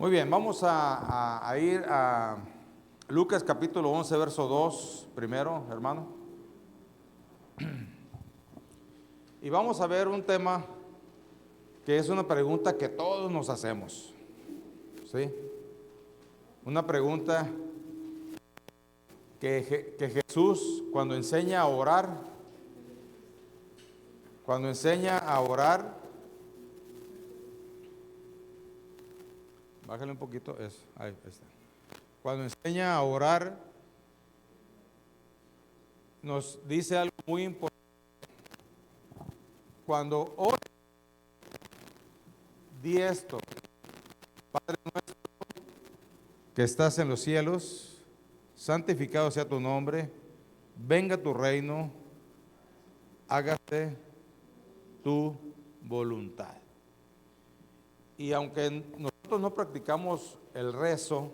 Muy bien, vamos a ir a Lucas capítulo 11, verso 2, primero, hermano. Y vamos a ver un tema que es una pregunta que todos nos hacemos, ¿sí? Una pregunta que Jesús, cuando enseña a orar, bájale un poquito, ahí está. Cuando enseña a orar, nos dice algo muy importante. Cuando ora, di esto: Padre nuestro que estás en los cielos, santificado sea tu nombre, venga tu reino, hágase tu voluntad. Y aunque nosotros no practicamos el rezo,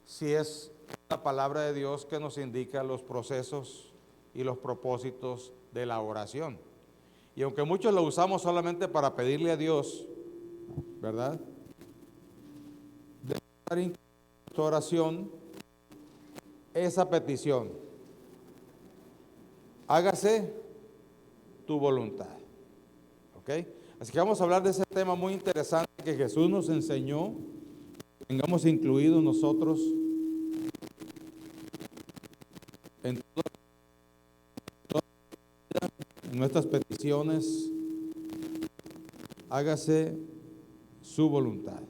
sí es la palabra de Dios que nos indica los procesos y los propósitos de la oración. Y aunque muchos lo usamos solamente para pedirle a Dios, ¿verdad?, debe estar en nuestra oración esa petición: hágase tu voluntad. ¿Ok? Así que vamos a hablar de ese tema muy interesante que Jesús nos enseñó, que tengamos incluidos nosotros en todas nuestras peticiones. Hágase su voluntad.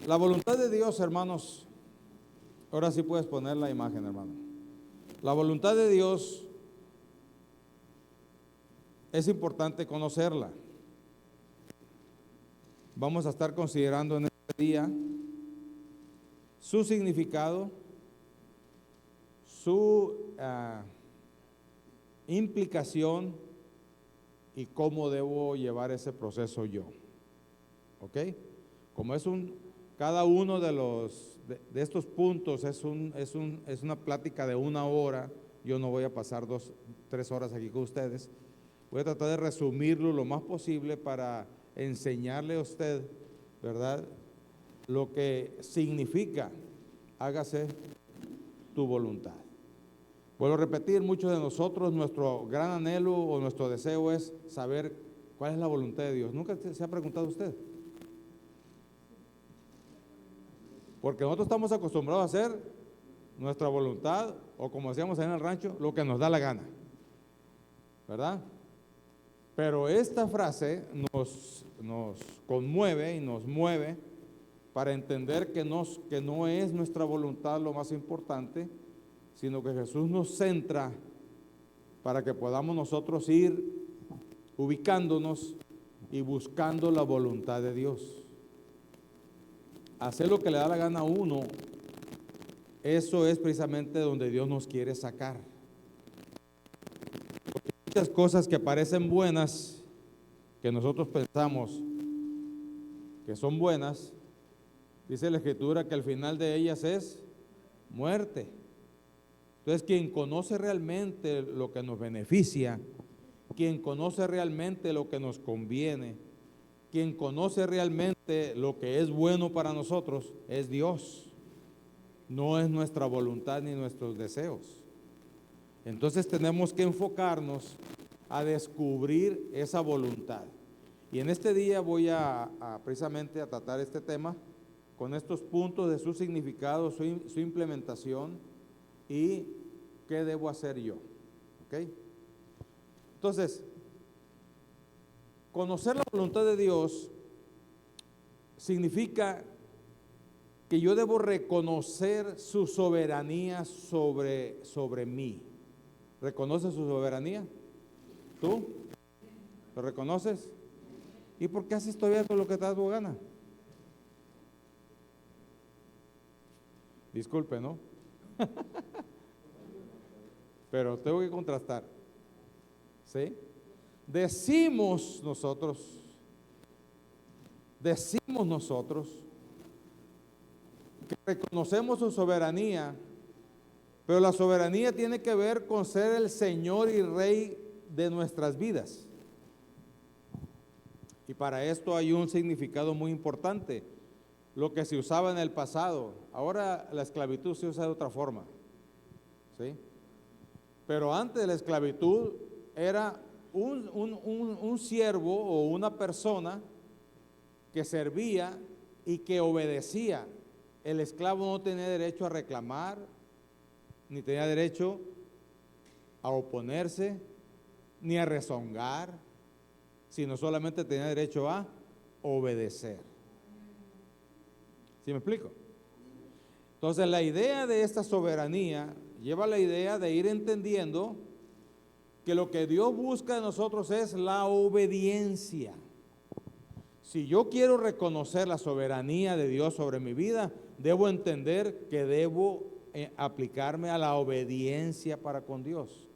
La voluntad de Dios, hermanos, ahora sí puedes poner la imagen, hermano. La voluntad de Dios es importante conocerla. Vamos a estar considerando en este día su significado, su implicación y cómo debo llevar ese proceso yo. ¿Ok? Como cada uno de estos puntos es una plática de 1 hora, yo no voy a pasar 3 horas aquí con ustedes. Voy a tratar de resumirlo lo más posible para enseñarle a usted, ¿verdad?, lo que significa hágase tu voluntad. Vuelvo a repetir, muchos de nosotros, nuestro gran anhelo o nuestro deseo es saber cuál es la voluntad de Dios. ¿Nunca se ha preguntado usted? Porque nosotros estamos acostumbrados a hacer nuestra voluntad, o como decíamos en el rancho, lo que nos da la gana, ¿verdad? Pero esta frase nos conmueve y nos mueve para entender que no es nuestra voluntad lo más importante, sino que Jesús nos centra para que podamos nosotros ir ubicándonos y buscando la voluntad de Dios. Hacer lo que le da la gana a uno, eso es precisamente donde Dios nos quiere sacar. Porque muchas cosas que parecen buenas, que nosotros pensamos que son buenas, dice la Escritura que al final de ellas es muerte. Entonces, quien conoce realmente lo que nos beneficia, quien conoce realmente lo que nos conviene, quien conoce realmente lo que es bueno para nosotros, es Dios. No es nuestra voluntad ni nuestros deseos. Entonces tenemos que enfocarnos a descubrir esa voluntad. Y en este día voy precisamente a tratar este tema con estos puntos de su significado, su implementación y qué debo hacer yo. ¿Ok? Entonces, conocer la voluntad de Dios significa que yo debo reconocer su soberanía sobre mí. ¿Reconoces su soberanía? ¿Tú? ¿Lo reconoces? ¿Y por qué haces todavía todo lo que te da tu gana? Disculpe, ¿no? Pero tengo que contrastar. ¿Sí? Decimos nosotros que reconocemos su soberanía, pero la soberanía tiene que ver con ser el Señor y Rey de nuestras vidas. Y para esto hay un significado muy importante. Lo que se usaba en el pasado, ahora la esclavitud se usa de otra forma, ¿sí? Pero antes de la esclavitud era un siervo o una persona que servía y que obedecía. El esclavo no tenía derecho a reclamar, ni tenía derecho a oponerse, ni a rezongar, sino solamente tenía derecho a obedecer. ¿Sí me explico? Entonces la idea de esta soberanía lleva la idea de ir entendiendo que lo que Dios busca de nosotros es la obediencia. Si yo quiero reconocer la soberanía de Dios sobre mi vida, debo entender que debo aplicarme a la obediencia para con Dios.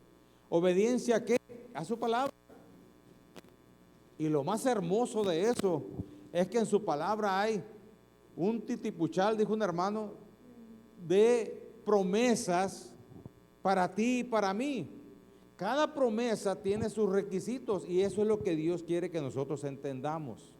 ¿Obediencia a qué? A su palabra. Y lo más hermoso de eso es que en su palabra hay un titipuchal, dijo un hermano, de promesas para ti y para mí. Cada promesa tiene sus requisitos y eso es lo que Dios quiere que nosotros entendamos.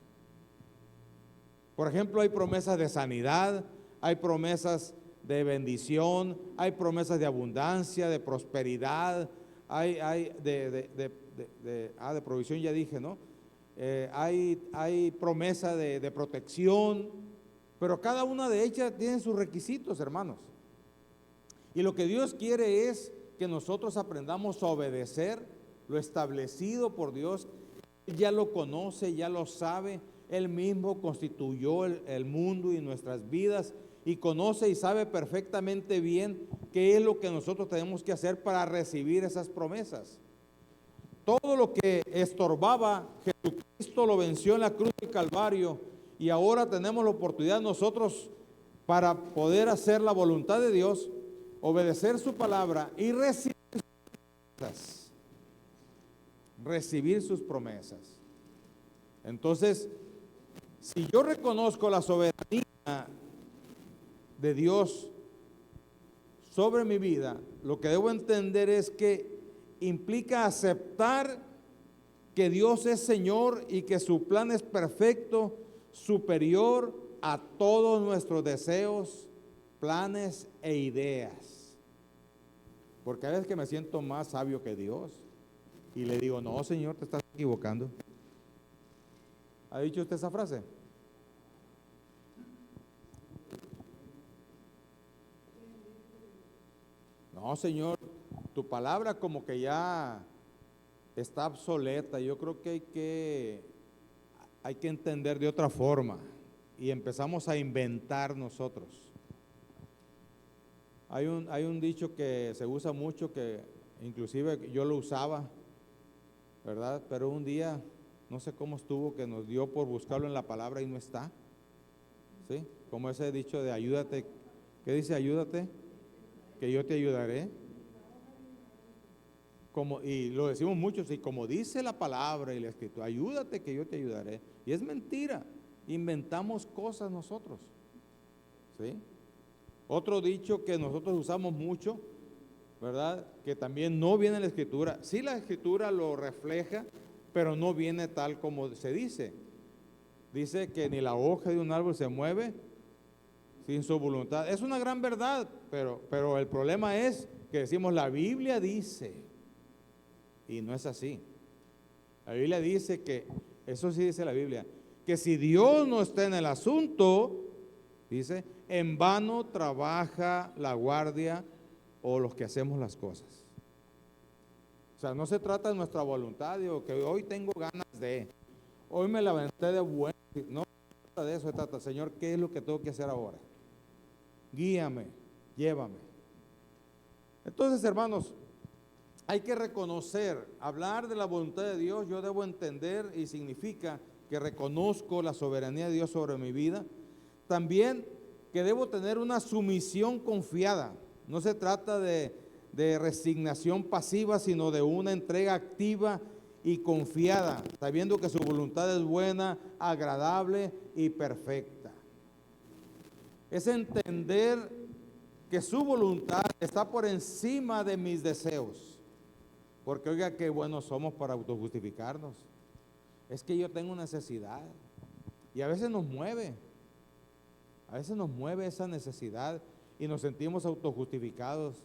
Por ejemplo, hay promesas de sanidad, hay promesas de bendición, hay promesas de abundancia, de prosperidad, hay de provisión ya dije, ¿no? Hay promesa de protección, pero cada una de ellas tiene sus requisitos, hermanos. Y lo que Dios quiere es que nosotros aprendamos a obedecer lo establecido por Dios. Él ya lo conoce, ya lo sabe. Él mismo constituyó el mundo y nuestras vidas y conoce y sabe perfectamente bien qué es lo que nosotros tenemos que hacer para recibir esas promesas. Todo lo que estorbaba, Jesucristo lo venció en la cruz del Calvario y ahora tenemos la oportunidad nosotros para poder hacer la voluntad de Dios, obedecer su palabra y recibir sus promesas. Entonces, si yo reconozco la soberanía de Dios sobre mi vida, lo que debo entender es que implica aceptar que Dios es Señor y que su plan es perfecto, superior a todos nuestros deseos, planes e ideas. Porque a veces que me siento más sabio que Dios y le digo, no, Señor, te estás equivocando. ¿Ha dicho usted esa frase? No, Señor, tu palabra como que ya está obsoleta. Yo creo que hay que entender de otra forma y empezamos a inventar nosotros. Hay un dicho que se usa mucho, que inclusive yo lo usaba, ¿verdad? Pero un día, no sé cómo estuvo, que nos dio por buscarlo en la palabra y no está, ¿sí? Como ese dicho de ayúdate, ¿qué dice? Ayúdate, que yo te ayudaré. Y lo decimos muchos, y como dice la palabra y la escritura, ayúdate que yo te ayudaré. Y es mentira, inventamos cosas nosotros, ¿sí? Otro dicho que nosotros usamos mucho, ¿verdad? Que también no viene en la escritura. Sí, la escritura lo refleja, pero no viene tal como se dice. Dice que ni la hoja de un árbol se mueve sin su voluntad. Es una gran verdad, pero el problema es que decimos la Biblia dice, y no es así. La Biblia dice que, eso sí dice la Biblia, que si Dios no está en el asunto, dice, en vano trabaja la guardia o los que hacemos las cosas. O sea, no se trata de nuestra voluntad, digo, que hoy tengo ganas de, hoy me levanté de bueno, no se trata de eso, se trata, Señor, ¿qué es lo que tengo que hacer ahora? Guíame, llévame. Entonces, hermanos, hay que reconocer, hablar de la voluntad de Dios, yo debo entender y significa que reconozco la soberanía de Dios sobre mi vida. También que debo tener una sumisión confiada. No se trata de resignación pasiva, sino de una entrega activa y confiada, sabiendo que su voluntad es buena, agradable y perfecta. Es entender que su voluntad está por encima de mis deseos. Porque oiga, qué buenos somos para autojustificarnos. Es que yo tengo necesidad. Y a veces nos mueve esa necesidad y nos sentimos autojustificados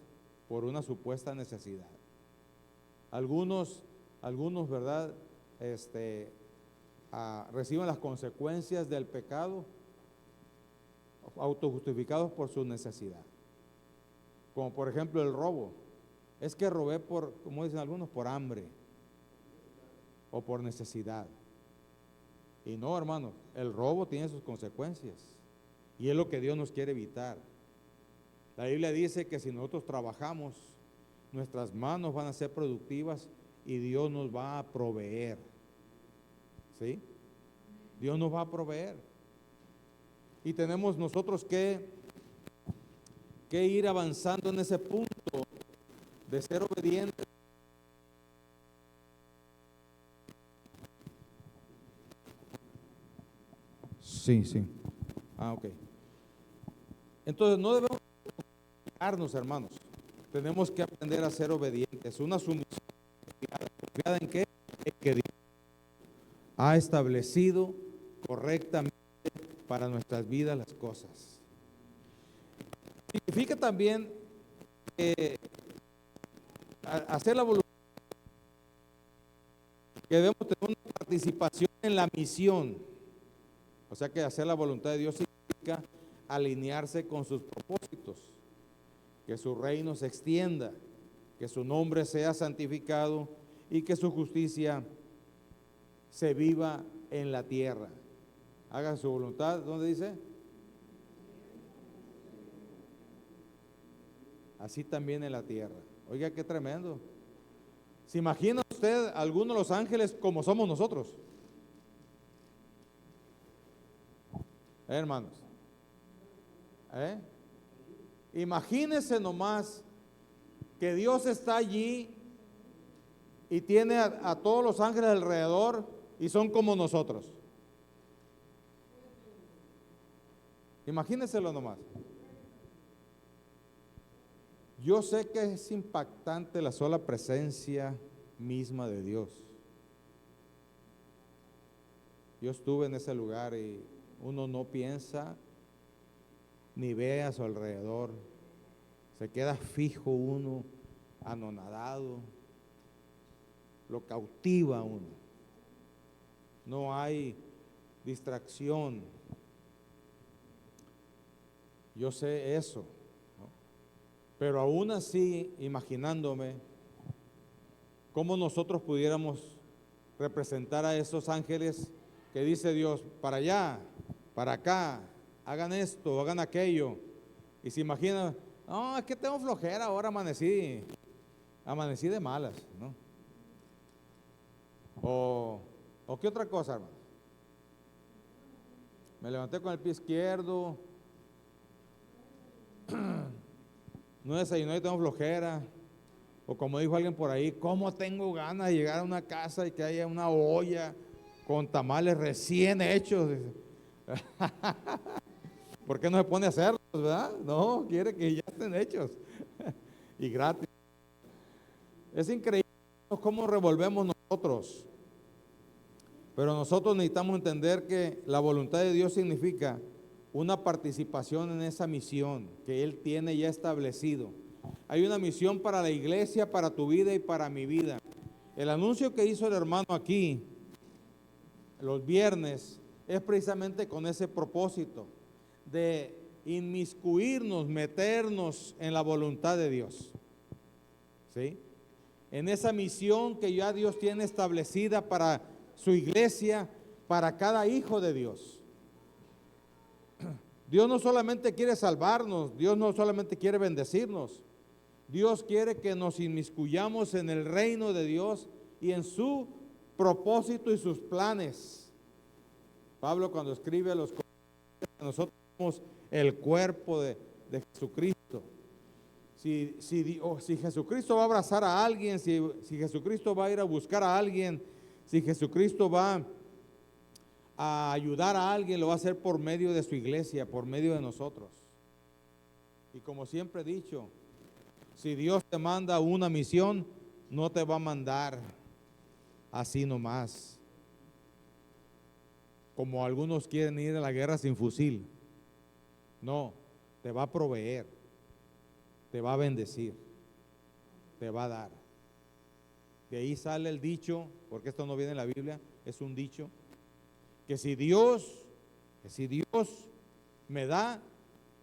por una supuesta necesidad. Algunos, ¿verdad? Reciben las consecuencias del pecado autojustificados por su necesidad. Como por ejemplo el robo. Es que robé por, como dicen algunos, por hambre o por necesidad. Y no, hermanos, el robo tiene sus consecuencias y es lo que Dios nos quiere evitar. La Biblia dice que si nosotros trabajamos, nuestras manos van a ser productivas y Dios nos va a proveer. ¿Sí? Dios nos va a proveer. Y tenemos nosotros que ir avanzando en ese punto de ser obedientes. Sí, sí. Ok. Entonces no debemos darnos, hermanos. Tenemos que aprender a ser obedientes. Una sumisión confiada en qué? En que Dios ha establecido correctamente para nuestras vidas las cosas. Significa también hacer la voluntad, que debemos tener una participación en la misión. O sea que hacer la voluntad de Dios significa alinearse con sus propósitos, que su reino se extienda, que su nombre sea santificado y que su justicia se viva en la tierra. Hagan su voluntad, ¿dónde dice? Así también en la tierra. Oiga, qué tremendo. ¿Se imagina usted alguno de los ángeles como somos nosotros? Hermanos. Imagínense nomás que Dios está allí y tiene a todos los ángeles alrededor y son como nosotros. Imagínenselo nomás. Yo sé que es impactante la sola presencia misma de Dios. Yo estuve en ese lugar y uno no piensa ni ve a su alrededor. Se queda fijo uno, anonadado. Lo cautiva a uno. No hay distracción. Yo sé eso, ¿no? Pero aún así, imaginándome cómo nosotros pudiéramos representar a esos ángeles que dice Dios, para allá, para acá, hagan esto, hagan aquello. Y se imagina, no, es que tengo flojera, ahora amanecí de malas, ¿no? O qué otra cosa, hermano. Me levanté con el pie izquierdo, no desayuné y tengo flojera. O como dijo alguien por ahí, ¿cómo tengo ganas de llegar a una casa y que haya una olla con tamales recién hechos? ¿Por qué no se pone a hacerlos, verdad? No, quiere que ya estén hechos y gratis. Es increíble cómo revolvemos nosotros. Pero nosotros necesitamos entender que la voluntad de Dios significa una participación en esa misión que Él tiene ya establecido. Hay una misión para la iglesia, para tu vida y para mi vida. El anuncio que hizo el hermano aquí los viernes es precisamente con ese propósito de inmiscuirnos, meternos en la voluntad de Dios. ¿Sí? En esa misión que ya Dios tiene establecida para su iglesia, para cada hijo de Dios. Dios no solamente quiere salvarnos, Dios no solamente quiere bendecirnos, Dios quiere que nos inmiscuyamos en el reino de Dios y en su propósito y sus planes. Pablo cuando escribe a los Corintios, nosotros somos el cuerpo de Jesucristo. Si Jesucristo va a abrazar a alguien, si Jesucristo va a ir a buscar a alguien, si Jesucristo va a ayudar a alguien, lo va a hacer por medio de su iglesia, por medio de nosotros. Y como siempre he dicho, si Dios te manda una misión, no te va a mandar así nomás. como algunos quieren ir a la guerra sin fusil. No, te va a proveer, te va a bendecir, te va a dar. De ahí sale el dicho, porque esto no viene en la Biblia, es un dicho, que si Dios me da,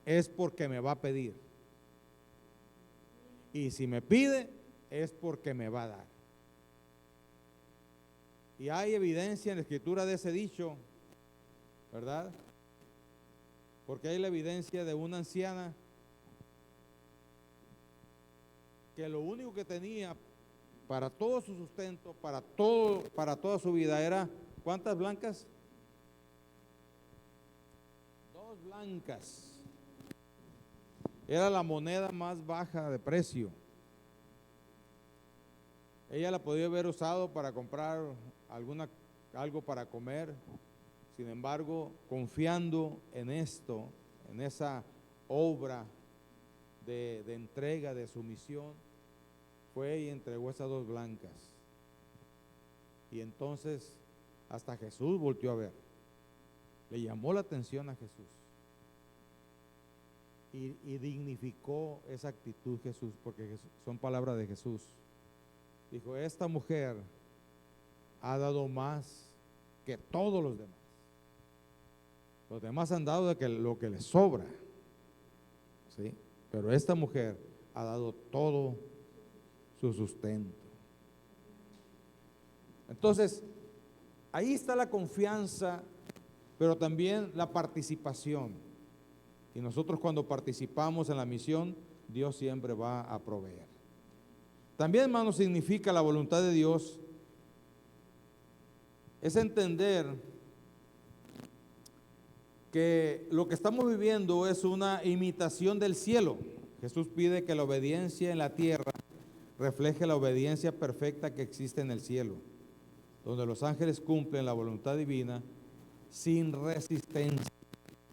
es porque me va a pedir. Y si me pide, es porque me va a dar. Y hay evidencia en la Escritura de ese dicho, ¿verdad? Porque hay la evidencia de una anciana que lo único que tenía para todo su sustento, para toda su vida era, ¿cuántas blancas? 2 blancas. Era la moneda más baja de precio. Ella la podía haber usado para comprar algo para comer. Sin embargo, confiando en esto, en esa obra de entrega, de sumisión, fue y entregó esas 2 blancas. Y entonces hasta Jesús volteó a ver. Le llamó la atención a Jesús. Y dignificó esa actitud Jesús, porque son palabras de Jesús. Dijo, esta mujer ha dado más que todos los demás. Los demás han dado lo que les sobra, ¿sí? Pero esta mujer ha dado todo su sustento. Entonces, ahí está la confianza, pero también la participación. Y nosotros cuando participamos en la misión, Dios siempre va a proveer. También, hermano, significa la voluntad de Dios, es entender que lo que estamos viviendo es una imitación del cielo. Jesús pide que la obediencia en la tierra refleje la obediencia perfecta que existe en el cielo, donde los ángeles cumplen la voluntad divina sin resistencia.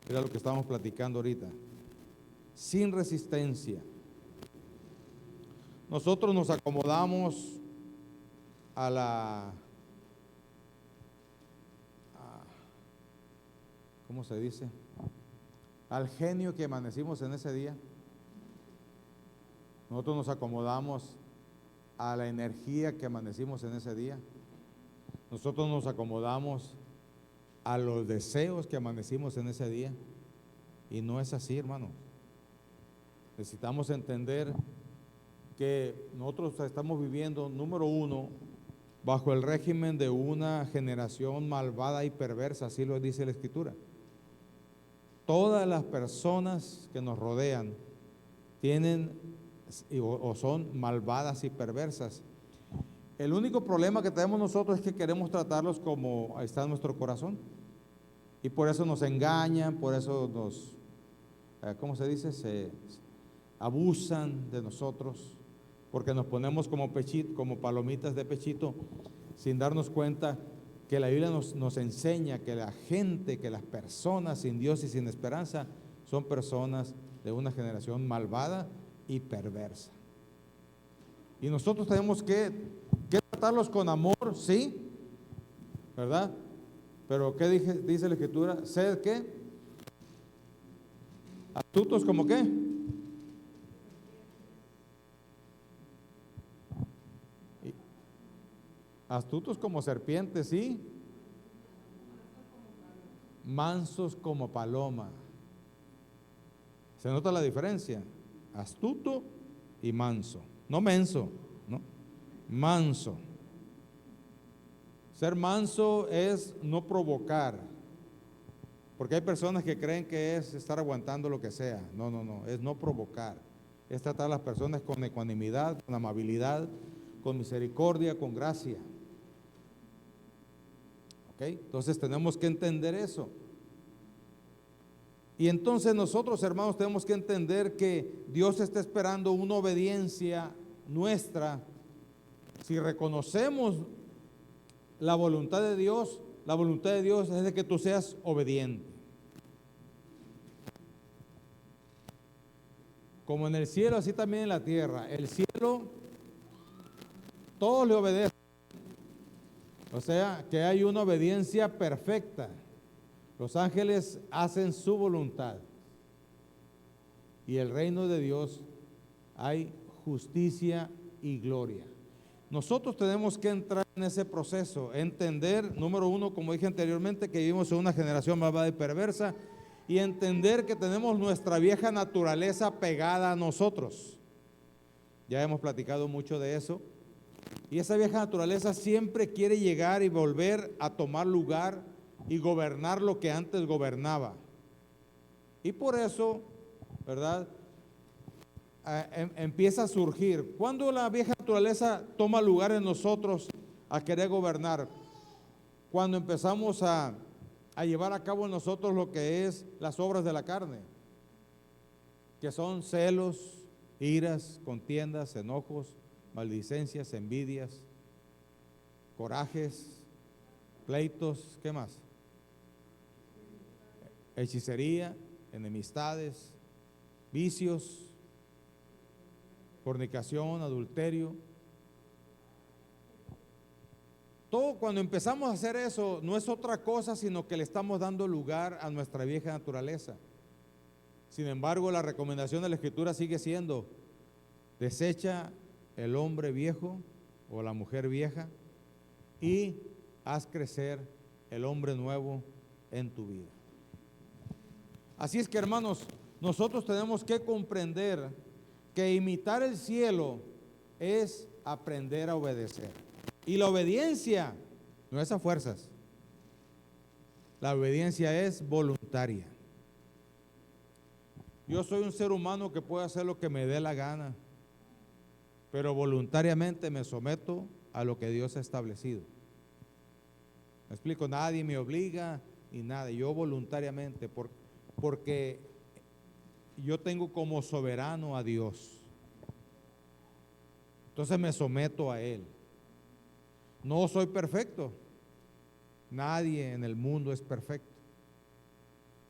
Era lo que estábamos platicando ahorita. Sin resistencia. Nosotros nos acomodamos ¿cómo se dice? Al genio que amanecimos en ese día. Nosotros nos acomodamos a la energía que amanecimos en ese día. Nosotros nos acomodamos a los deseos que amanecimos en ese día. Y no es así, hermano. Necesitamos entender que nosotros estamos viviendo, número uno, bajo el régimen de una generación malvada y perversa, así lo dice la Escritura. Todas las personas que nos rodean tienen o son malvadas y perversas. El único problema que tenemos nosotros es que queremos tratarlos como está en nuestro corazón. Y por eso nos engañan, por eso nos, ¿cómo se dice? Se abusan de nosotros, porque nos ponemos como pechito, como palomitas de pechito, sin darnos cuenta que la Biblia nos enseña que la gente, que las personas sin Dios y sin esperanza son personas de una generación malvada y perversa. Y nosotros tenemos que tratarlos con amor, sí, ¿verdad? Pero ¿qué dice la Escritura? Sed ¿qué? Astutos como qué. Astutos como serpientes, sí. Mansos como paloma. ¿Se nota la diferencia? Astuto y manso. No menso, ¿no? Manso. Ser manso es no provocar. Porque hay personas que creen que es estar aguantando lo que sea. No, es no provocar. Es tratar a las personas con ecuanimidad, con amabilidad, con misericordia, con gracia. ¿Ok? Entonces tenemos que entender eso. Y entonces nosotros, hermanos, tenemos que entender que Dios está esperando una obediencia nuestra. Si reconocemos la voluntad de Dios es de que tú seas obediente. Como en el cielo, así también en la tierra. El cielo, todos le obedecen. O sea, que hay una obediencia perfecta. Los ángeles hacen su voluntad. Y el reino de Dios hay justicia y gloria. Nosotros tenemos que entrar en ese proceso, entender, número uno, como dije anteriormente, que vivimos en una generación malvada y perversa, y entender que tenemos nuestra vieja naturaleza pegada a nosotros. Ya hemos platicado mucho de eso. Y esa vieja naturaleza siempre quiere llegar y volver a tomar lugar y gobernar lo que antes gobernaba. Y por eso, ¿verdad? Empieza a surgir. Cuando la vieja naturaleza toma lugar en nosotros a querer gobernar, cuando empezamos a llevar a cabo en nosotros lo que es las obras de la carne, que son celos, iras, contiendas, enojos, maldicencias, envidias, corajes, pleitos, ¿qué más? Hechicería, enemistades, vicios, fornicación, adulterio. Todo cuando empezamos a hacer eso no es otra cosa sino que le estamos dando lugar a nuestra vieja naturaleza. Sin embargo, la recomendación de la Escritura sigue siendo: desecha el hombre viejo o la mujer vieja y haz crecer el hombre nuevo en tu vida. Así es que, hermanos, nosotros tenemos que comprender que imitar el cielo es aprender a obedecer. Y la obediencia no es a fuerzas. La obediencia es voluntaria. Yo soy un ser humano que puede hacer lo que me dé la gana, pero voluntariamente me someto a lo que Dios ha establecido. Me explico, nadie me obliga y nada, yo voluntariamente, porque yo tengo como soberano a Dios. Entonces me someto a Él. No soy perfecto, nadie en el mundo es perfecto,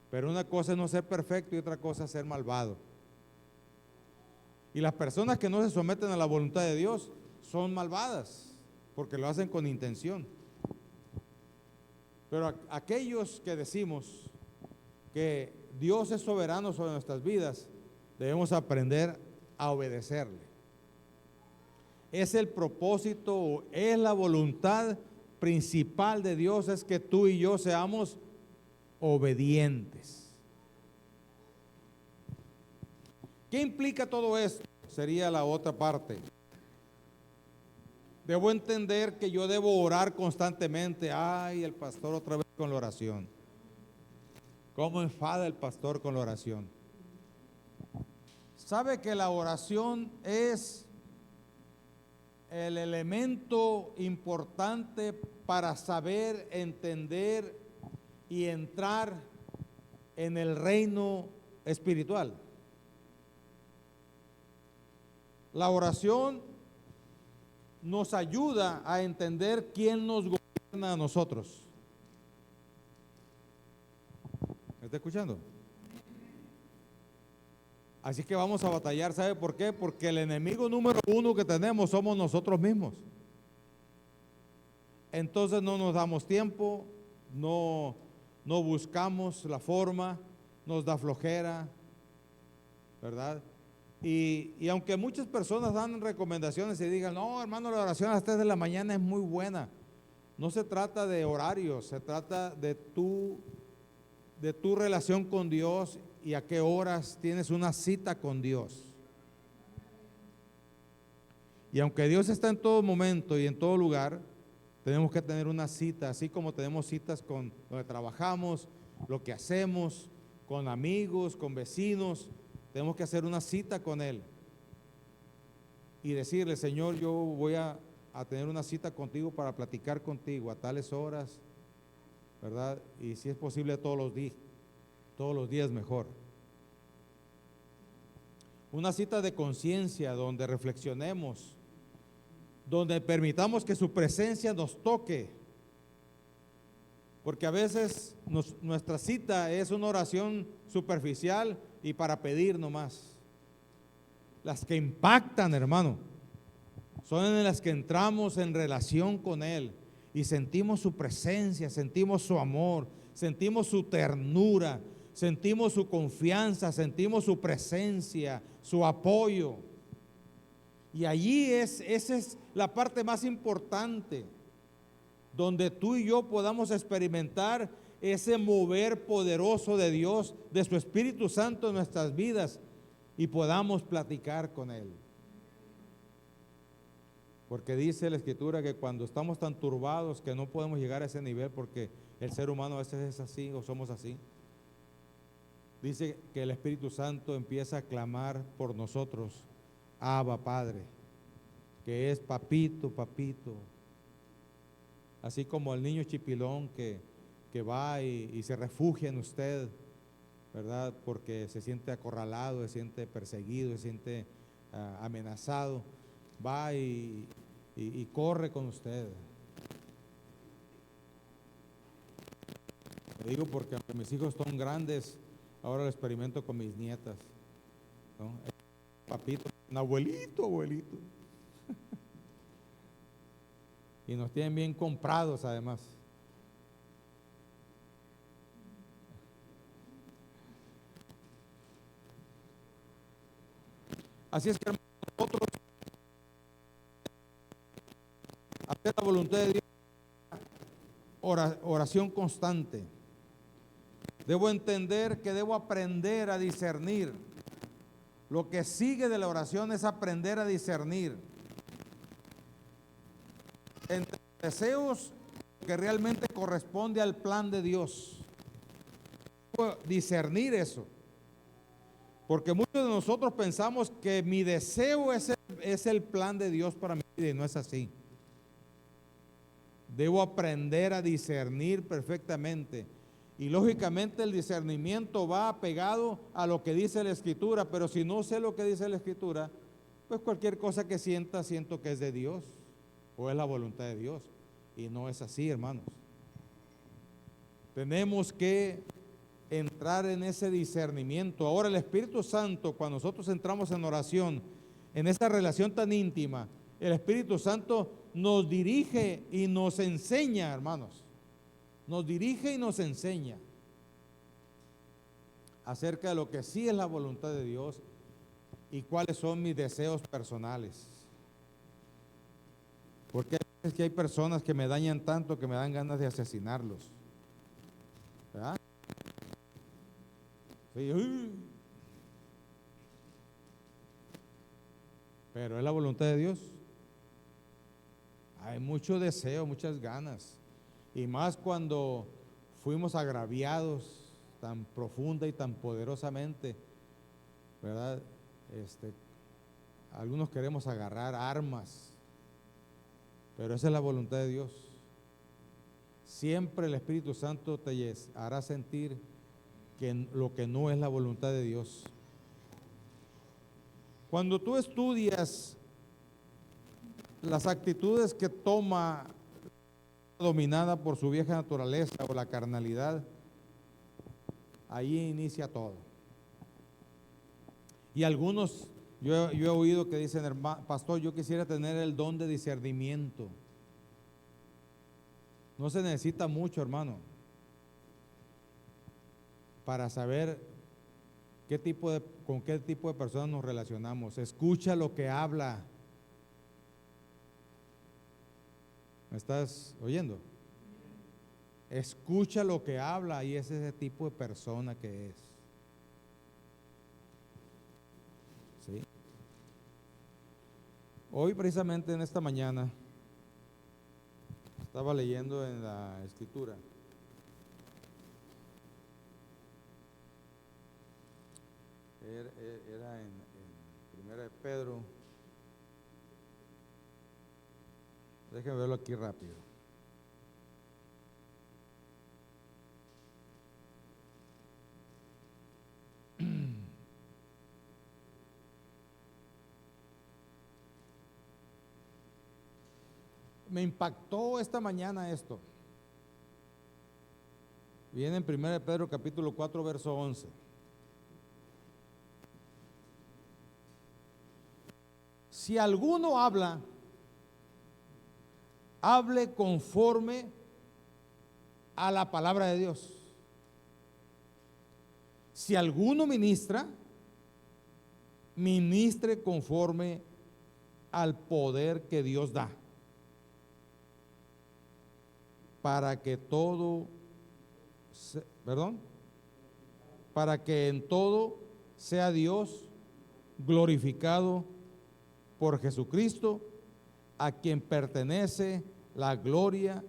pero una cosa es no ser perfecto y otra cosa es ser malvado. Y las personas que no se someten a la voluntad de Dios son malvadas, porque lo hacen con intención. Pero aquellos que decimos que Dios es soberano sobre nuestras vidas, debemos aprender a obedecerle. Es el propósito, es la voluntad principal de Dios, es que tú y yo seamos obedientes. ¿Qué implica todo esto? Sería la otra parte. Debo entender que yo debo orar constantemente. Ay, el pastor otra vez con la oración. ¿Cómo enfada el pastor con la oración? ¿Sabe que la oración es el elemento importante para saber, entender y entrar en el reino espiritual? La oración nos ayuda a entender quién nos gobierna a nosotros. ¿Me está escuchando? Así que vamos a batallar, ¿sabe por qué? Porque el enemigo número uno que tenemos somos nosotros mismos. Entonces no nos damos tiempo, no buscamos la forma, nos da flojera, ¿verdad? Y aunque muchas personas dan recomendaciones y digan, no, hermano, la oración a las 3 de la mañana es muy buena. No se trata de horarios, se trata de tu relación con Dios y a qué horas tienes una cita con Dios. Y aunque Dios está en todo momento y en todo lugar, tenemos que tener una cita, así como tenemos citas con donde trabajamos, lo que hacemos, con amigos, con vecinos. Tenemos que hacer una cita con Él y decirle, Señor, yo voy a tener una cita contigo para platicar contigo a tales horas, ¿verdad? Y si es posible todos los días mejor. Una cita de conciencia donde reflexionemos, donde permitamos que su presencia nos toque, porque a veces nuestra cita es una oración superficial y para pedir nomás. Las que impactan, hermano, son en las que entramos en relación con Él y sentimos su presencia, sentimos su amor, sentimos su ternura, sentimos su confianza, sentimos su presencia, su apoyo. Y allí esa es la parte más importante, donde tú y yo podamos experimentar ese mover poderoso de Dios, de su Espíritu Santo en nuestras vidas, y podamos platicar con Él. Porque dice la Escritura que cuando estamos tan turbados que no podemos llegar a ese nivel, porque el ser humano a veces es así o somos así, dice que el Espíritu Santo empieza a clamar por nosotros, Abba Padre, que es papito, papito. Así como el niño chipilón que va y se refugia en usted, ¿verdad? Porque se siente acorralado, se siente perseguido, se siente amenazado, va y corre con usted. Le digo porque aunque mis hijos son grandes, ahora lo experimento con mis nietas, ¿no? Papito, un abuelito. Y nos tienen bien comprados además. Así es que, hermanos, nosotros hacer la voluntad de Dios, oración constante. Debo entender que debo aprender a discernir. Lo que sigue de la oración es aprender a discernir entre deseos que realmente corresponde al plan de Dios. Debo discernir eso. Porque muchos de nosotros pensamos que mi deseo es el plan de Dios para mi vida, y no es así. Debo aprender a discernir perfectamente. Y lógicamente el discernimiento va apegado a lo que dice la Escritura, pero si no sé lo que dice la Escritura, pues cualquier cosa que siento que es de Dios o es la voluntad de Dios. Y no es así, hermanos. Tenemos que entrar en ese discernimiento. Ahora el Espíritu Santo, cuando nosotros entramos en oración, en esa relación tan íntima, el Espíritu Santo nos dirige y nos enseña, hermanos. Nos dirige y nos enseña acerca de lo que sí es la voluntad de Dios y cuáles son mis deseos personales. Porque es que hay personas que me dañan tanto que me dan ganas de asesinarlos, ¿verdad? Sí, pero es la voluntad de Dios. Hay mucho deseo, muchas ganas. Y más cuando fuimos agraviados tan profunda y tan poderosamente, ¿verdad? Algunos queremos agarrar armas, pero esa es la voluntad de Dios. Siempre el Espíritu Santo te hará sentir que lo que no es la voluntad de Dios. Cuando tú estudias las actitudes que toma dominada por su vieja naturaleza o la carnalidad, ahí inicia todo. Y algunos, yo he oído que dicen, pastor, yo quisiera tener el don de discernimiento. No se necesita mucho, hermano, para saber con qué tipo de personas nos relacionamos. Escucha lo que habla. ¿Me estás oyendo? Escucha lo que habla y es ese tipo de persona que es. ¿Sí? Hoy precisamente en esta mañana estaba leyendo en la Escritura era en Primera de Pedro. Déjenme verlo aquí rápido. Me impactó esta mañana esto. Viene en 1 Pedro capítulo 4, verso 11. Si alguno habla, hable conforme a la palabra de Dios. Si alguno ministra, ministre conforme al poder que Dios da, para que para que en todo sea Dios glorificado por Jesucristo, a quien pertenece la gloria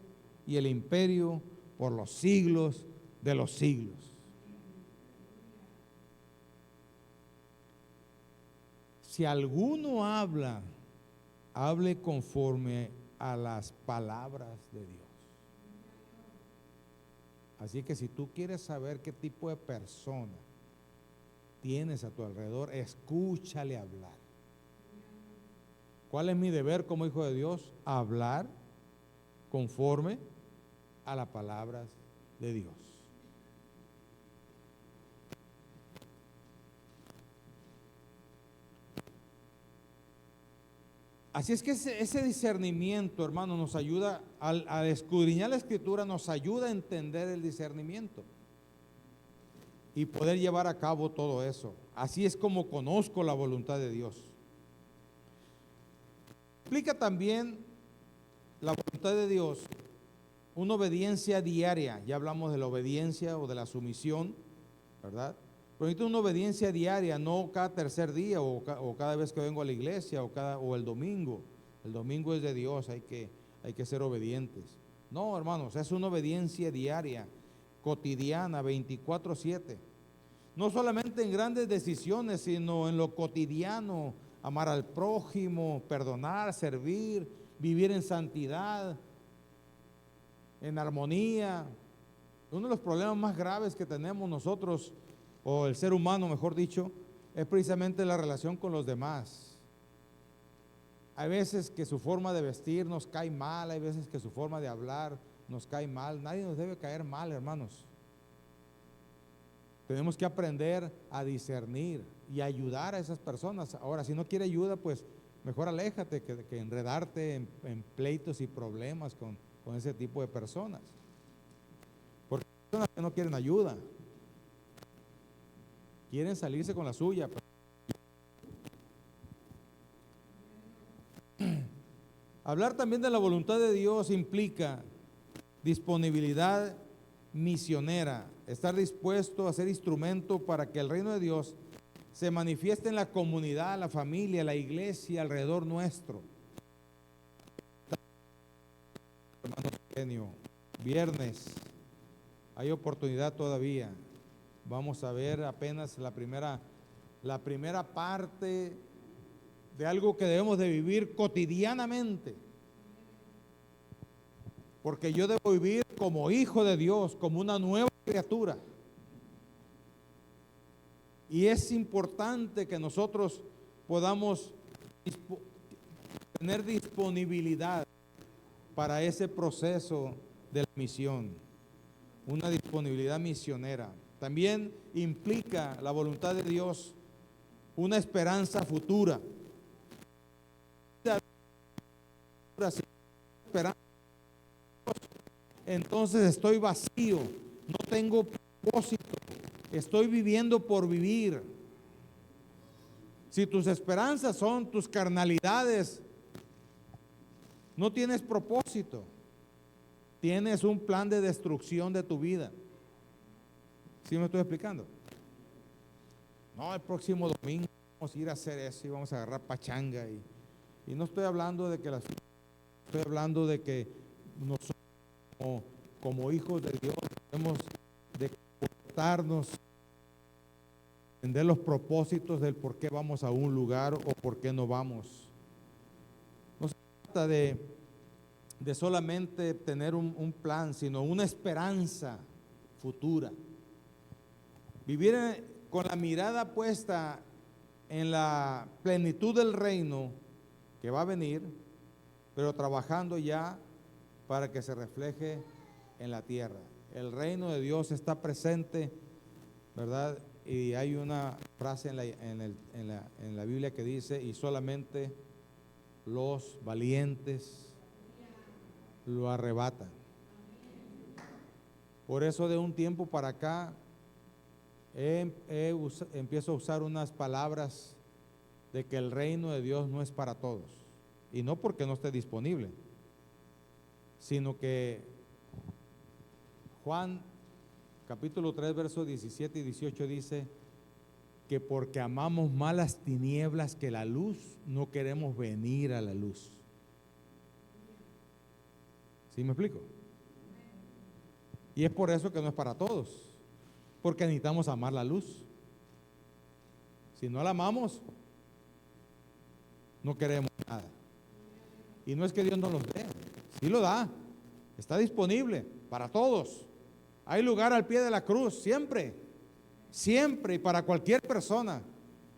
y el imperio por los siglos de los siglos. Si alguno habla, hable conforme a las palabras de Dios. Así que si tú quieres saber qué tipo de persona tienes a tu alrededor, escúchale hablar. ¿Cuál es mi deber como hijo de Dios? Hablar conforme a las palabras de Dios. Así es que ese discernimiento, hermano, nos ayuda, al escudriñar la Escritura, nos ayuda a entender el discernimiento y poder llevar a cabo todo eso. Así es como conozco la voluntad de Dios. Implica también la voluntad de Dios una obediencia diaria. Ya hablamos de la obediencia o de la sumisión, ¿verdad? Pero necesito una obediencia diaria, no cada tercer día o cada vez que vengo a la iglesia o el domingo. El domingo es de Dios, hay que ser obedientes. No, hermanos, es una obediencia diaria, cotidiana, 24/7. No solamente en grandes decisiones, sino en lo cotidiano, amar al prójimo, perdonar, servir, vivir en santidad, en armonía. Uno de los problemas más graves que tenemos nosotros, o el ser humano, mejor dicho, es precisamente la relación con los demás. Hay veces que su forma de vestir nos cae mal, hay veces que su forma de hablar nos cae mal. Nadie nos debe caer mal, hermanos. Tenemos que aprender a discernir y ayudar a esas personas. Ahora, si no quiere ayuda, pues mejor aléjate que enredarte en pleitos y problemas con ese tipo de personas. Porque hay personas que no quieren ayuda, quieren salirse con la suya. Hablar también de la voluntad de Dios implica disponibilidad misionera, estar dispuesto a ser instrumento para que el reino de Dios se manifieste en la comunidad, la familia, la iglesia alrededor nuestro. Hermano Eugenio, viernes, hay oportunidad todavía. Vamos a ver apenas la primera parte de algo que debemos de vivir cotidianamente. Porque yo debo vivir como hijo de Dios, como una nueva criatura. Y es importante que nosotros podamos tener disponibilidad para ese proceso de la misión, una disponibilidad misionera. También implica la voluntad de Dios una esperanza futura. Entonces estoy vacío, no tengo propósito, estoy viviendo por vivir. Si tus esperanzas son tus carnalidades, no tienes propósito, tienes un plan de destrucción de tu vida. ¿Sí me estoy explicando? No, el próximo domingo vamos a ir a hacer eso y vamos a agarrar pachanga y no estoy hablando de que estoy hablando de que nosotros como hijos de Dios debemos de comportarnos, entender los propósitos del por qué vamos a un lugar o por qué no vamos. No se trata de solamente tener un plan, sino una esperanza futura. Vivir con la mirada puesta en la plenitud del reino que va a venir, pero trabajando ya para que se refleje en la tierra. El reino de Dios está presente, ¿verdad? Y hay una frase en la Biblia que dice: y solamente los valientes lo arrebatan. Por eso de un tiempo para acá empiezo a usar unas palabras de que el reino de Dios no es para todos. Y no porque no esté disponible, sino que Juan capítulo 3, versos 17 y 18 dice que porque amamos más las tinieblas que la luz, no queremos venir a la luz. ¿Sí me explico? Y es por eso que no es para todos, porque necesitamos amar la luz. Si no la amamos, no queremos nada. Y no es que Dios no los dé, sí lo da, está disponible para todos. Hay lugar al pie de la cruz, siempre, siempre y para cualquier persona.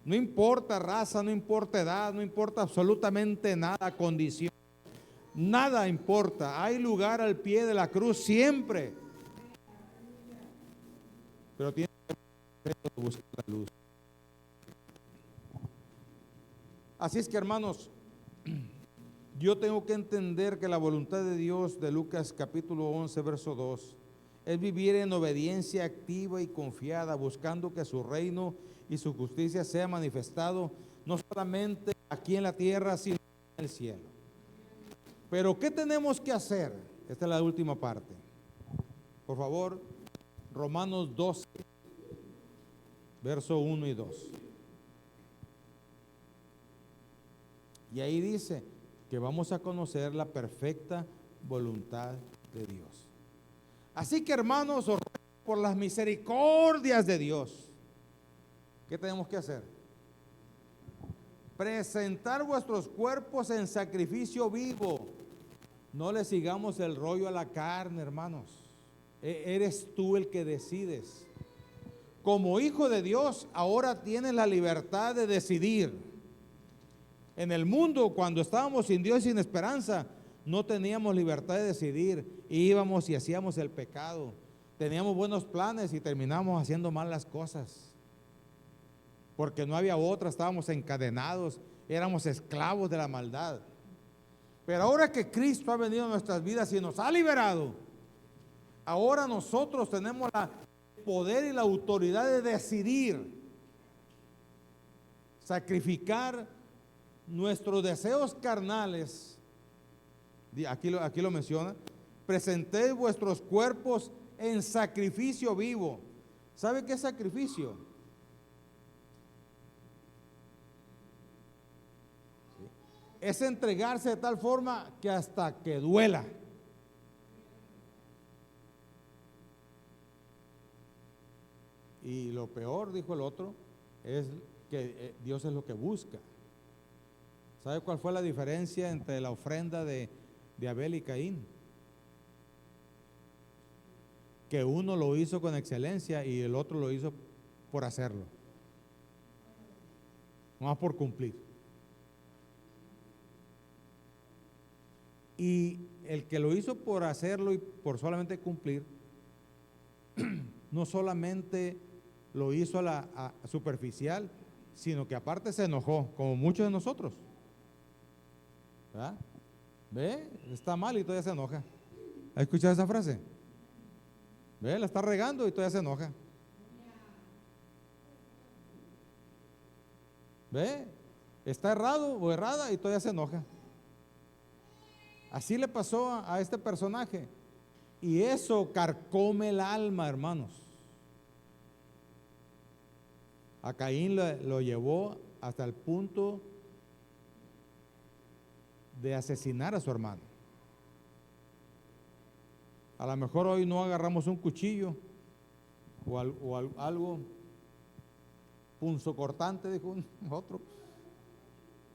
No importa raza, no importa edad, no importa absolutamente nada, condición, nada importa. Hay lugar al pie de la cruz siempre. Pero tiene que buscar la luz. Así es que, hermanos, yo tengo que entender que la voluntad de Dios de Lucas capítulo 11, verso 2, es vivir en obediencia activa y confiada, buscando que su reino y su justicia sea manifestado no solamente aquí en la tierra, sino en el cielo. Pero ¿qué tenemos que hacer? Esta es la última parte. Por favor, Romanos 12, verso 1 y 2. Y ahí dice que vamos a conocer la perfecta voluntad de Dios. Así que, hermanos, os ruego por las misericordias de Dios, ¿qué tenemos que hacer? Presentar vuestros cuerpos en sacrificio vivo. No le sigamos el rollo a la carne, hermanos. Eres tú el que decides. Como hijo de Dios, ahora tienes la libertad de decidir. En el mundo, cuando estábamos sin Dios y sin esperanza, no teníamos libertad de decidir. Íbamos y hacíamos el pecado. Teníamos buenos planes y terminamos haciendo mal las cosas. Porque no había otra, estábamos encadenados, éramos esclavos de la maldad. Pero ahora que Cristo ha venido a nuestras vidas y nos ha liberado, ahora nosotros tenemos el poder y la autoridad de decidir, sacrificar nuestros deseos carnales. Aquí lo menciona. Presentéis vuestros cuerpos en sacrificio vivo. ¿Sabe qué es sacrificio? ¿Sí? Es entregarse de tal forma que hasta que duela. Y lo peor, dijo el otro, es que Dios es lo que busca. ¿Sabe cuál fue la diferencia entre la ofrenda de Abel y Caín? Que uno lo hizo con excelencia y el otro lo hizo por hacerlo, no más por cumplir. Y el que lo hizo por hacerlo y por solamente cumplir, no solamente lo hizo a superficial, sino que aparte se enojó, como muchos de nosotros. ¿Verdad? ¿Ve? Está mal y todavía se enoja. ¿Ha escuchado esa frase? ¿Ve? La está regando y todavía se enoja. ¿Ve? Está errado o errada y todavía se enoja. Así le pasó a este personaje. Y eso carcome el alma, hermanos. A Caín lo llevó hasta el punto de asesinar a su hermano. A lo mejor hoy no agarramos un cuchillo o algo punzocortante, dijo otro,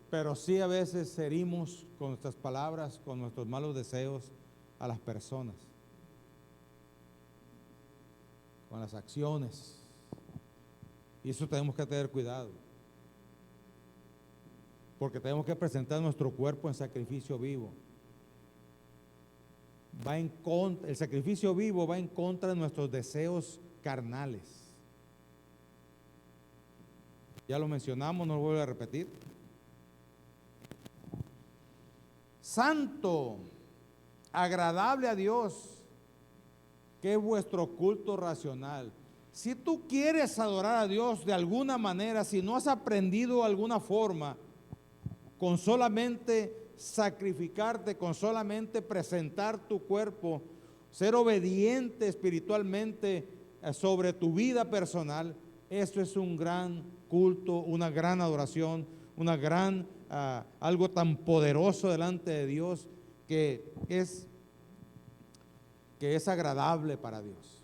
pero sí a veces herimos con nuestras palabras, con nuestros malos deseos a las personas, con las acciones, y eso tenemos que tener cuidado, porque tenemos que presentar nuestro cuerpo en sacrificio vivo. El sacrificio vivo va en contra de nuestros deseos carnales. Ya lo mencionamos, no lo vuelvo a repetir. Santo, agradable a Dios, que es vuestro culto racional. Si tú quieres adorar a Dios de alguna manera, si no has aprendido alguna forma, con solamente sacrificarte, con solamente presentar tu cuerpo, ser obediente espiritualmente sobre tu vida personal, eso es un gran culto, una gran adoración, una gran, algo tan poderoso delante de Dios que es agradable para Dios.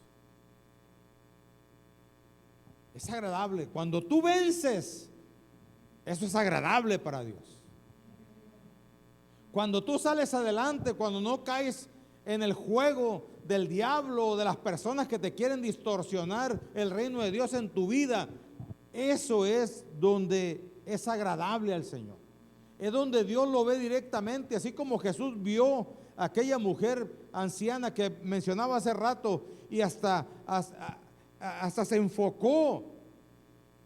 Es agradable. Cuando tú vences, eso es agradable para Dios. Cuando tú sales adelante, cuando no caes en el juego del diablo o de las personas que te quieren distorsionar el reino de Dios en tu vida, eso es donde es agradable al Señor. Es donde Dios lo ve directamente, así como Jesús vio a aquella mujer anciana que mencionaba hace rato y hasta se enfocó.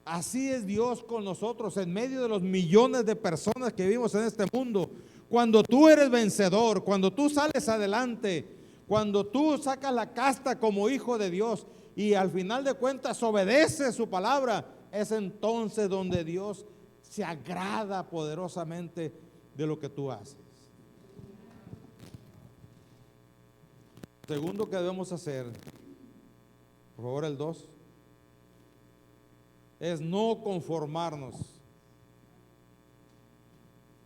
Así es Dios con nosotros en medio de los millones de personas que vivimos en este mundo. Cuando tú eres vencedor, cuando tú sales adelante, cuando tú sacas la casta como hijo de Dios y al final de cuentas obedeces su palabra, es entonces donde Dios se agrada poderosamente de lo que tú haces. Segundo que debemos hacer, por favor el 2, es no conformarnos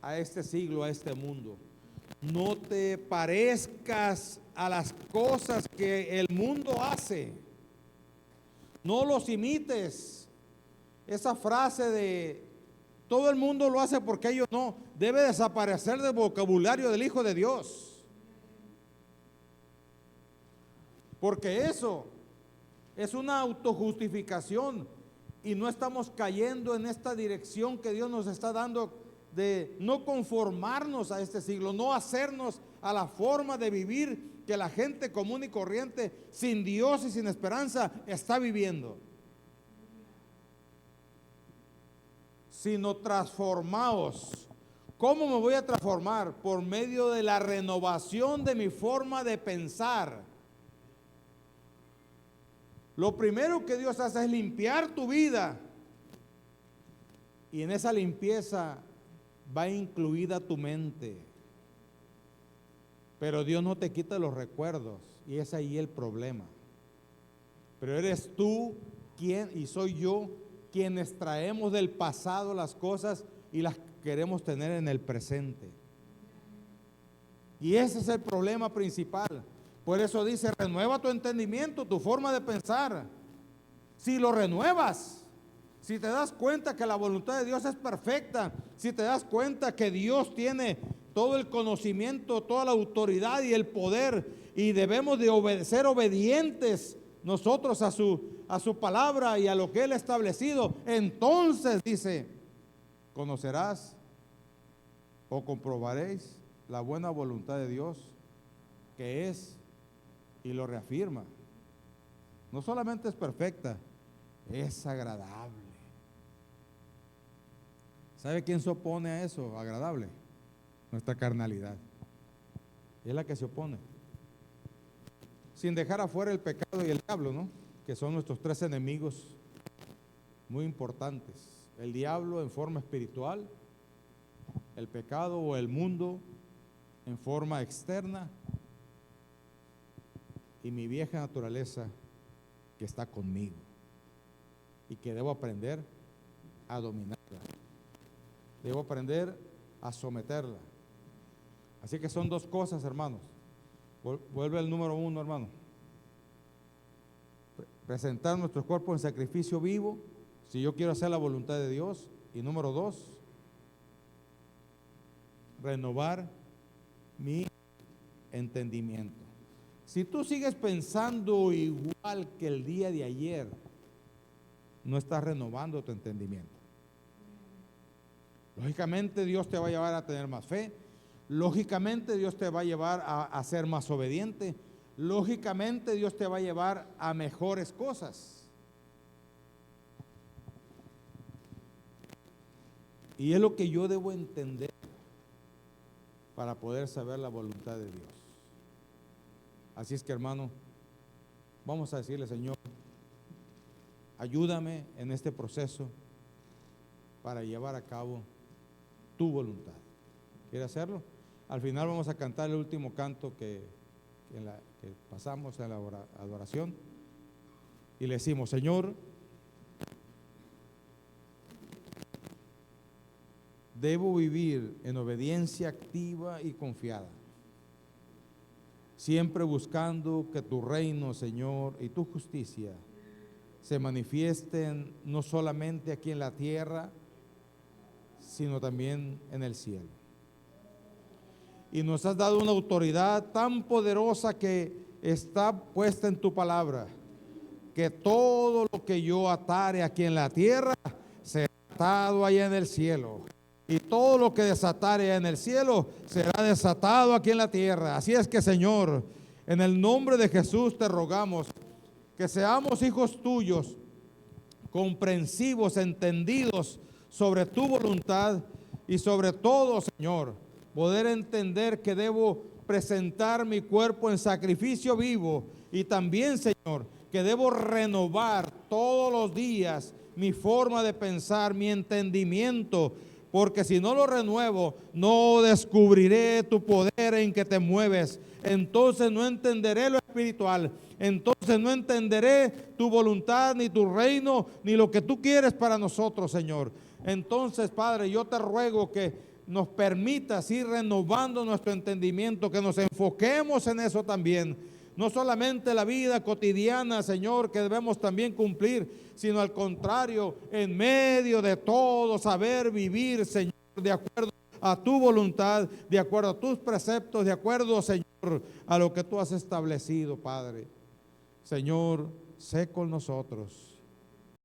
a este siglo, a este mundo. No te parezcas a las cosas que el mundo hace. No los imites. Esa frase de todo el mundo lo hace porque ellos no, debe desaparecer del vocabulario del Hijo de Dios. Porque eso es una autojustificación y no estamos cayendo en esta dirección que Dios nos está dando de no conformarnos a este siglo, no hacernos a la forma de vivir que la gente común y corriente, sin Dios y sin esperanza, está viviendo. Sino transformaos. ¿Cómo me voy a transformar? Por medio de la renovación de mi forma de pensar. Lo primero que Dios hace es limpiar tu vida. Y en esa limpieza va incluida tu mente. Pero Dios no te quita los recuerdos. Y es ahí el problema. Pero eres tú quien, y soy yo, quienes traemos del pasado las cosas y las queremos tener en el presente. Y ese es el problema principal. Por eso dice, renueva tu entendimiento, tu forma de pensar. Si lo renuevas, si te das cuenta que la voluntad de Dios es perfecta, si te das cuenta que Dios tiene todo el conocimiento, toda la autoridad y el poder, y debemos de ser obedientes nosotros a su palabra y a lo que Él ha establecido, entonces dice, conocerás o comprobaréis la buena voluntad de Dios, que es, y lo reafirma, no solamente es perfecta, es agradable. ¿Sabe quién se opone a eso, agradable? Nuestra carnalidad. Es la que se opone. Sin dejar afuera el pecado y el diablo, ¿no? Que son nuestros tres enemigos muy importantes. El diablo en forma espiritual, el pecado o el mundo en forma externa y mi vieja naturaleza que está conmigo y que debo aprender a dominarla. Debo aprender a someterla. Así que son dos cosas, hermanos. Vuelve al número 1, hermano. Presentar nuestros cuerpos en sacrificio vivo, si yo quiero hacer la voluntad de Dios. Y número 2, renovar mi entendimiento. Si tú sigues pensando igual que el día de ayer, no estás renovando tu entendimiento. Lógicamente Dios te va a llevar a tener más fe. Lógicamente Dios te va a llevar a ser más obediente. Lógicamente Dios te va a llevar a mejores cosas. Y es lo que yo debo entender para poder saber la voluntad de Dios. Así es que, hermano, vamos a decirle, Señor, ayúdame en este proceso para llevar a cabo tu voluntad. ¿Quiere hacerlo? Al final vamos a cantar el último canto que pasamos en la adoración y le decimos: Señor, debo vivir en obediencia activa y confiada, siempre buscando que tu reino, Señor, y tu justicia se manifiesten no solamente aquí en la tierra, sino también en el cielo. Y nos has dado una autoridad tan poderosa que está puesta en tu palabra, que todo lo que yo atare aquí en la tierra será atado allá en el cielo, y todo lo que desatare en el cielo será desatado aquí en la tierra. Así es que, Señor, en el nombre de Jesús te rogamos que seamos hijos tuyos, comprensivos, entendidos sobre tu voluntad, y sobre todo, Señor, poder entender que debo presentar mi cuerpo en sacrificio vivo, y también, Señor, que debo renovar todos los días mi forma de pensar, mi entendimiento, porque si no lo renuevo, no descubriré tu poder en que te mueves. Entonces no entenderé lo espiritual, entonces no entenderé tu voluntad, ni tu reino, ni lo que tú quieres para nosotros, Señor. Entonces, Padre, yo te ruego que nos permitas ir renovando nuestro entendimiento, que nos enfoquemos en eso también. No solamente la vida cotidiana, Señor, que debemos también cumplir, sino al contrario, en medio de todo, saber vivir, Señor, de acuerdo a tu voluntad, de acuerdo a tus preceptos, de acuerdo, Señor, a lo que tú has establecido, Padre. Señor, sé con nosotros.